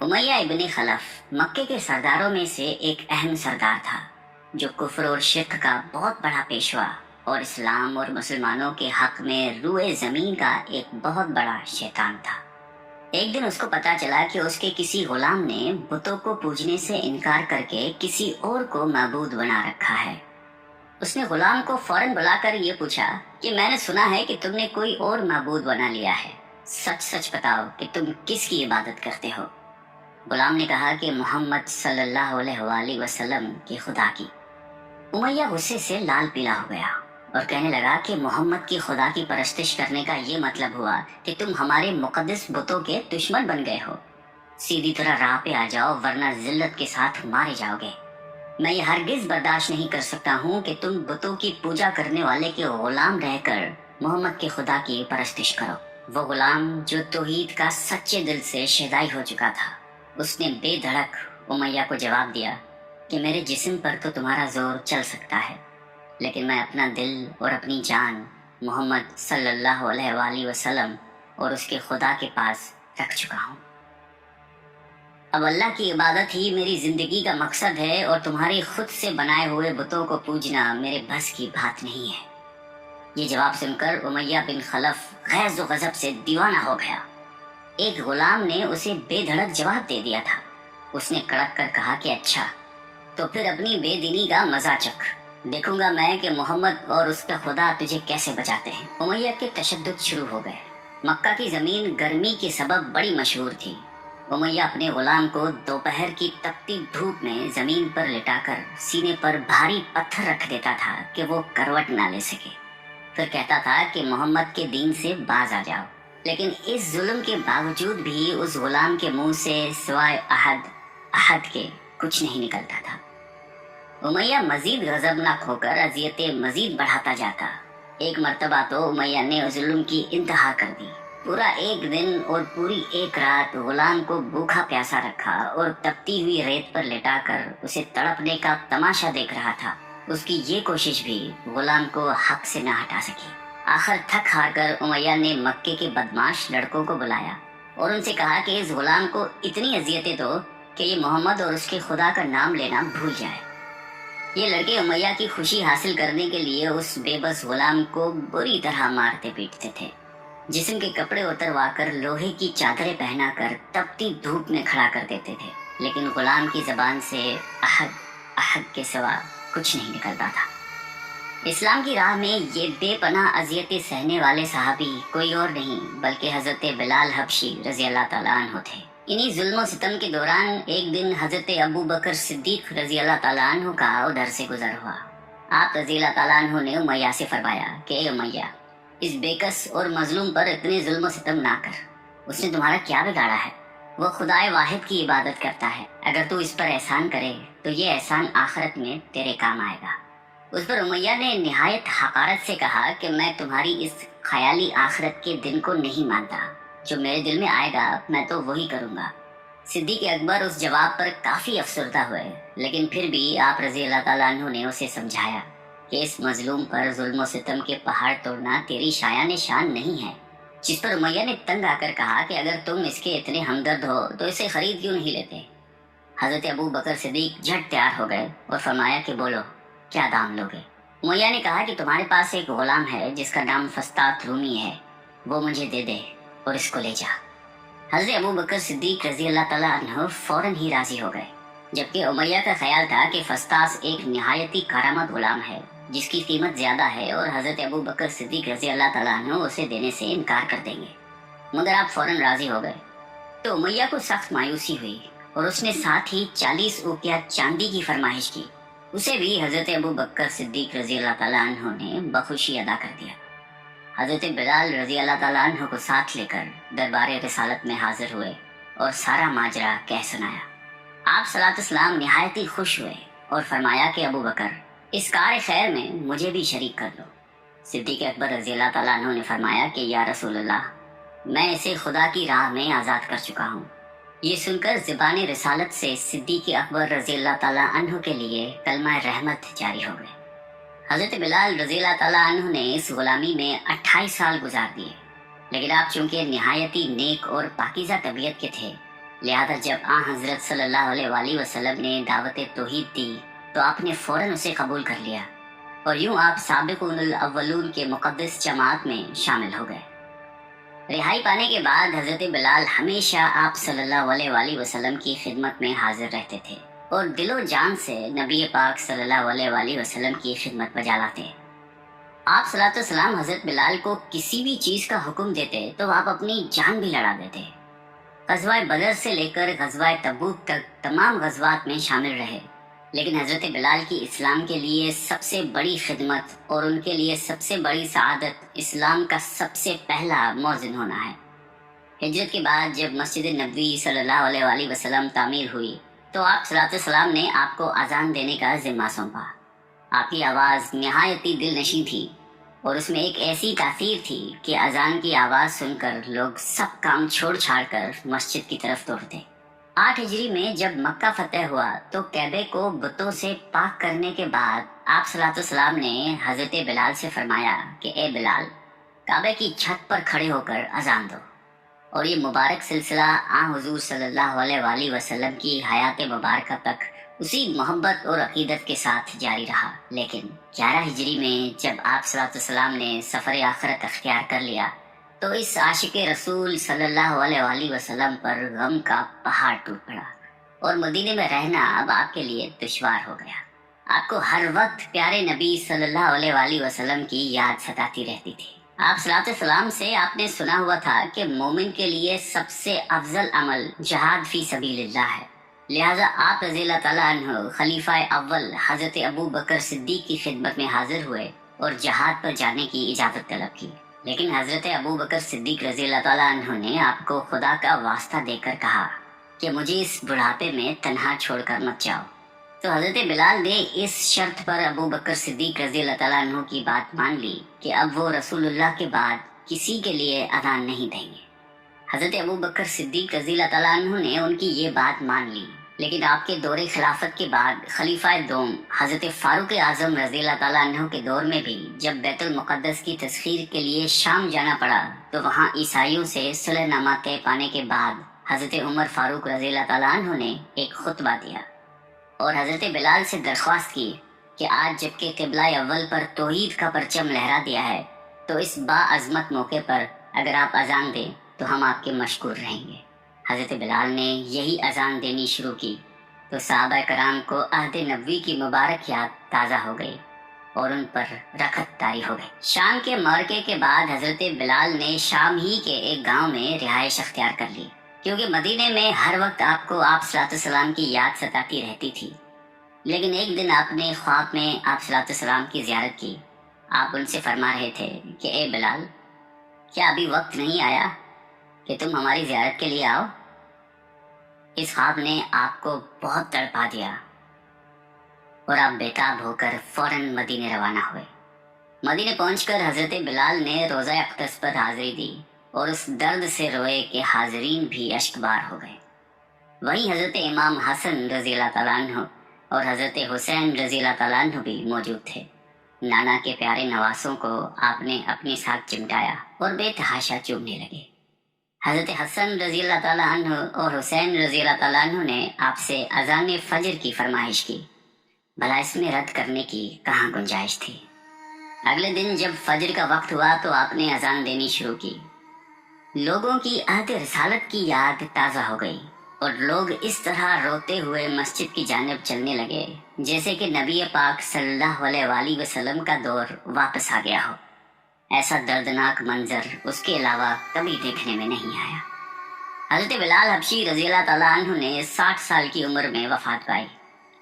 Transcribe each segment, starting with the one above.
उमैया इब्न खलफ मक्के के सरदारों में से एक अहम सरदार था, जो कुफ्र और शिर्क का बहुत बड़ा पेशवा और इस्लाम और मुसलमानों के हक में रूए जमीन का एक बहुत बड़ा शैतान था। एक दिन उसको पता चला कि उसके किसी गुलाम ने बुतों को पूजने से इनकार करके किसी और को माबूद बना रखा है। उसने गुलाम को फौरन बुलाकर ये पूछा कि मैंने सुना है कि तुमने कोई और माबूद बना लिया है, सच सच बताओ कि तुम किसकी इबादत करते हो। गुलाम ने कहा कि मोहम्मद सल्लल्लाहु अलैहि वसल्लम के खुदा की। उमैया गुस्से से लाल पीला हो गया और कहने लगा कि मोहम्मद की खुदा की परस्तिश करने का ये मतलब हुआ कि तुम हमारे मुकद्दस बुतों के दुश्मन बन गए हो। सीधी तरह राह पे आ जाओ, वरना जिल्लत के साथ मारे जाओगे। मैं ये हरगिज बर्दाश्त नहीं कर सकता हूँ कि तुम बुतों की पूजा करने वाले के गुलाम रहकर मोहम्मद के खुदा की परस्तिश करो। वो गुलाम जो तौहीद का सच्चे दिल से शहदाई हो चुका था, उसने बेधड़क उमैया को जवाब दिया कि मेरे जिस्म पर तो तुम्हारा जोर चल सकता है, लेकिन मैं अपना दिल और अपनी जान मोहम्मद सल्लल्लाहु अलैहि वसल्लम और उसके खुदा के पास रख चुका हूँ। अब अल्लाह की इबादत ही मेरी जिंदगी का मकसद है और तुम्हारे खुद से बनाए हुए बुतों को पूजना मेरे बस की बात नहीं है। ये जवाब सुनकर उमैया बिन खलफ गैज़ व गज़ब से दीवाना हो गया। एक गुलाम ने उसे बेधड़क जवाब दे दिया था। उसने कड़क कर कहा कि अच्छा, तो फिर अपनी बेदीनी का मजा चख, देखूंगा मैं कि मोहम्मद और उसका खुदा तुझे कैसे बचाते हैं। उमैया के तशद्दुद शुरू हो गए। मक्का की जमीन गर्मी के सबब बड़ी मशहूर थी। उमैया अपने गुलाम को दोपहर की तपती धूप में जमीन पर लिटाकर सीने पर भारी पत्थर रख देता था कि वो करवट ना ले सके। फिर कहता था कि मोहम्मद के दीन से बाज आ जाओ, लेकिन इस जुल्म के बावजूद भी उस गुलाम के मुंह से सिवाय अहद के कुछ नहीं निकलता था। उमैया मजीद गजबनाक होकर अजियतें मजीद बढ़ाता जाता। एक मर्तबा तो उमैया ने उस जुल्म की इंतहा कर दी। पूरा एक दिन और पूरी एक रात गुलाम को भूखा प्यासा रखा और तपती हुई रेत पर लेटाकर उसे तड़पने का तमाशा देख रहा था। उसकी ये कोशिश भी गुलाम को हक से न हटा सकी। आखिर थक हार कर उमैया ने मक्के के बदमाश लड़कों को बुलाया और उनसे कहा कि इस गुलाम को इतनी अजियतें दो कि ये मोहम्मद और उसके खुदा का नाम लेना भूल जाए। ये लड़के उमैया की खुशी हासिल करने के लिए उस बेबस गुलाम को बुरी तरह मारते पीटते थे। जिस्म के कपड़े उतरवा कर लोहे की चादरें पहनाकर तपती धूप में खड़ा कर देते थे, लेकिन गुलाम की जबान से अहद के सिवा कुछ नहीं निकलता था। इस्लाम की राह में ये बेपनाह अजियतें सहने वाले सहाबी कोई और नहीं बल्कि हजरत बिलाल हबशी रजी अल्लाह ताला अन्हु थे। इन्हीं जुल्म सितम के दौरान एक दिन हजरत अबू बकर सिद्दीक रजी अल्लाह ताला अन्हु का उधर से गुजर हुआ। आप रजी अल्लाह ताला अन्हु ने उमैया से फरमाया कि उमैया, इस बेकस और मजलूम पर इतने जुल्म सितम ना कर। उसने तुम्हारा क्या बिगाड़ा है? वो खुदाए वाहिद की इबादत करता है। अगर तू इस पर एहसान करे तो ये एहसान आखिरत में तेरे काम आएगा। उस पर उमैया ने निहायत हकारत से कहा कि मैं तुम्हारी इस ख्याली आखिरत के दिन को नहीं मानता। जो मेरे दिल में आएगा मैं तो वही करूँगा। सिद्दीक अकबर उस जवाब पर काफ़ी अफसरदा हुए, लेकिन फिर भी आप रजी अल्लाह ताला अन्हु ने उसे समझाया कि इस मजलूम पर जुल्म सितम के पहाड़ तोड़ना तेरी शायान शान नहीं है। जिस पर उमैया ने तंग आकर कहा कि अगर तुम इसके इतने हमदर्द हो तो इसे खरीद क्यों नहीं लेते। हजरत अबू बकर सिद्दीक झट तैयार हो गए और फरमाया कि बोलो, क्या दाम लोगे? उमैया ने कहा कि तुम्हारे पास एक गुलाम है जिसका नाम फस्तात रूमी है, वो मुझे दे दे और इसको ले जा। हजरत अबू बकर सिद्दीक रजी अल्लाह ताला अन्हु फौरन ही राजी हो गए, जबकि उमैया का ख्याल था कि फस्तास एक निहायती कारामद गुलाम है जिसकी कीमत ज्यादा है और हजरत अबू बकर सिद्दीक रजी अल्लाह ताला अन्हु उसे देने से इनकार कर देंगे। मगर आप फौरन राजी हो गए तो उमैया को सख्त मायूसी हुई और उसने साथ ही 40 उकिया चांदी की फरमाइश की। उसे भी हजरत अबू बकर सिद्दीक रजी अल्लाह ताला अन्हु ने बखुशी अदा कर दिया। हजरत बिलाल रजी अल्लाह ताला अन्हु को साथ लेकर दरबार रिसालत में हाजिर हुए और सारा माजरा कह सुनाया। आप सलाम निहायत ही खुश हुए और फरमाया कि अबू बकर, इस कार खैर में मुझे भी शरीक कर लो। सिद्दीक अकबर रजी अल्लाह ताला अन्हु ने फरमाया कि या रसूलल्लाह, मैं इसे खुदा की राह में आज़ाद कर चुका हूँ। ये सुनकर ज़बान रिसालत से सिद्दीक अकबर रजी अल्लाह ताला अन्हु के लिए कलमा रहमत जारी हो गए। हजरत बिलाल रजी अल्लाह ताला अन्हु ने इस गुलामी में 28 साल गुजार दिए, लेकिन आप चूंकि निहायती नेक और पाकीज़ा तबीयत के थे لہذا جب حضرت صلی اللہ علیہ وسلم نے دعوت توحید دی تو آپ نے فوراً اسے قبول کر لیا، اور یوں آپ سابقون الاولون کے مقدس جماعت میں شامل ہو گئے۔ رہائی پانے کے بعد حضرت بلال ہمیشہ آپ صلی اللہ علیہ وسلم کی خدمت میں حاضر رہتے تھے اور دل و جان سے نبی پاک صلی اللہ علیہ وسلم کی خدمت بجا لاتے۔ آپ صلی اللہ علیہ وسلم حضرت بلال کو کسی بھی چیز کا حکم دیتے تو آپ اپنی جان بھی لڑا دیتے۔ غزوہ بدر سے لے کر غزوہ تبوک تک تمام غزوات میں شامل رہے، لیکن حضرت بلال کی اسلام کے لیے سب سے بڑی خدمت اور ان کے لیے سب سے بڑی سعادت اسلام کا سب سے پہلا مؤذن ہونا ہے۔ ہجرت کے بعد جب مسجد نبوی صلی اللہ علیہ وسلم تعمیر ہوئی تو آپ صلی اللہ علیہ وسلم نے آپ کو اذان دینے کا ذمہ سونپا۔ آپ کی آواز نہایتی دل نشیں تھی اور اس میں ایک ایسی تاثیر تھی کہ اذان کی آواز سن کر لوگ سب کام چھوڑ چھاڑ کر مسجد کی طرف دوڑتے۔ 8 ہجری میں جب مکہ فتح ہوا تو کعبے کو بتوں سے پاک کرنے کے بعد آپ صلی اللہ علیہ وسلم نے حضرت بلال سے فرمایا کہ اے بلال، کعبے کی چھت پر کھڑے ہو کر اذان دو۔ اور یہ مبارک سلسلہ حضور صلی اللہ علیہ وسلم کی حیات مبارکہ تک اسی محبت اور عقیدت کے ساتھ جاری رہا۔ لیکن 11 ہجری میں جب آپ صلی اللہ علیہ وسلم نے سفر آخرت اختیار کر لیا تو اس عاشق رسول صلی اللہ علیہ وسلم پر غم کا پہاڑ ٹوٹ پڑا اور مدینے میں رہنا اب آپ کے لیے دشوار ہو گیا۔ آپ کو ہر وقت پیارے نبی صلی اللہ علیہ وسلم کی یاد ستاتی رہتی تھی۔ آپ صلی اللہ علیہ وسلم سے آپ نے سنا ہوا تھا کہ مومن کے لیے سب سے افضل عمل جہاد فی سبیل اللہ ہے، لہذا آپ رضی اللہ تعالیٰ عنہ خلیفہ اول حضرت ابو بکر صدیق کی خدمت میں حاضر ہوئے اور جہاد پر جانے کی اجازت طلب کی۔ لیکن حضرت ابو بکر صدیق رضی اللہ تعالیٰ عنہ نے آپ کو خدا کا واسطہ دے کر کہا کہ مجھے اس بڑھاپے میں تنہا چھوڑ کر مت جاؤ۔ تو حضرت بلال نے اس شرط پر ابو بکر صدیق رضی اللہ تعالیٰ عنہ کی بات مان لی کہ اب وہ رسول اللہ کے بعد کسی کے لیے اذان نہیں دیں گے۔ حضرت ابو بکر صدیق رضی اللہ تعالیٰ عنہ نے ان کی یہ بات مان لی، لیکن آپ کے دور خلافت کے بعد خلیفہ دوم حضرت فاروق اعظم رضی اللہ تعالیٰ عنہ کے دور میں بھی جب بیت المقدس کی تسخیر کے لیے شام جانا پڑا تو وہاں عیسائیوں سے صلح نامہ طے پانے کے بعد حضرت عمر فاروق رضی اللہ تعالیٰ عنہ نے ایک خطبہ دیا اور حضرت بلال سے درخواست کی کہ آج جبکہ قبلہ اول پر توحید کا پرچم لہرا دیا ہے تو اس باعظمت موقع پر اگر آپ اذان دیں تو ہم آپ کے مشکور رہیں گے۔ حضرت بلال نے یہی اذان دینی شروع کی تو صحابہ کرام کو عہد نبوی کی مبارک یاد تازہ ہو گئی اور ان پر رخت طاری ہو گئی۔ شام کے معرکے کے بعد حضرت بلال نے شام ہی کے ایک گاؤں میں رہائش اختیار کر لی، کیونکہ مدینے میں ہر وقت آپ کو آپ صلی اللہ علیہ وسلم کی یاد ستاتی رہتی تھی۔ لیکن ایک دن آپ نے خواب میں آپ صلی اللہ علیہ وسلم کی زیارت کی۔ آپ ان سے فرما رہے تھے کہ اے بلال، کیا ابھی وقت نہیں آیا کہ تم ہماری زیارت کے لیے آؤ؟ اس خواب نے آپ کو بہت تڑپا دیا اور آپ بیتاب ہو کر فوراً مدینے روانہ ہوئے۔ مدینے پہنچ کر حضرت بلال نے روزہ اقدس پر حاضری دی اور اس درد سے روئے کہ حاضرین بھی اشکبار ہو گئے۔ وہیں حضرت امام حسن رضی اللہ تعالیٰ عنہ اور حضرت حسین رضی اللہ تعالیٰ عنہ بھی موجود تھے۔ نانا کے پیارے نواسوں کو آپ نے اپنے ساتھ چمٹایا اور بے تحاشا چومنے لگے۔ حضرت حسن رضی اللہ تعالیٰ عنہ اور حسین رضی اللہ تعالیٰ عنہ نے آپ سے اذان فجر کی فرمائش کی، بھلا اس میں رد کرنے کی کہاں گنجائش تھی۔ اگلے دن جب فجر کا وقت ہوا تو آپ نے اذان دینی شروع کی۔ لوگوں کی عہد رسالت کی یاد تازہ ہو گئی اور لوگ اس طرح روتے ہوئے مسجد کی جانب چلنے لگے جیسے کہ نبی پاک صلی اللہ علیہ وسلم کا دور واپس آ گیا ہو۔ ایسا دردناک منظر اس کے علاوہ کبھی دیکھنے میں نہیں آیا۔ حضرت بلال حبشی رضی اللہ تعالیٰ عنہ نے 60 سال کی عمر میں وفات پائی۔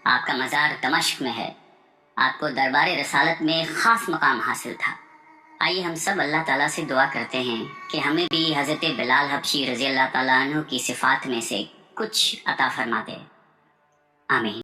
آپ کا مزار دمشق میں ہے۔ آپ کو دربار رسالت میں خاص مقام حاصل تھا۔ آئیے ہم سب اللہ تعالیٰ سے دعا کرتے ہیں کہ ہمیں بھی حضرت بلال حبشی رضی اللہ تعالیٰ عنہ کی صفات میں سے کچھ عطا فرما دے۔ آمین۔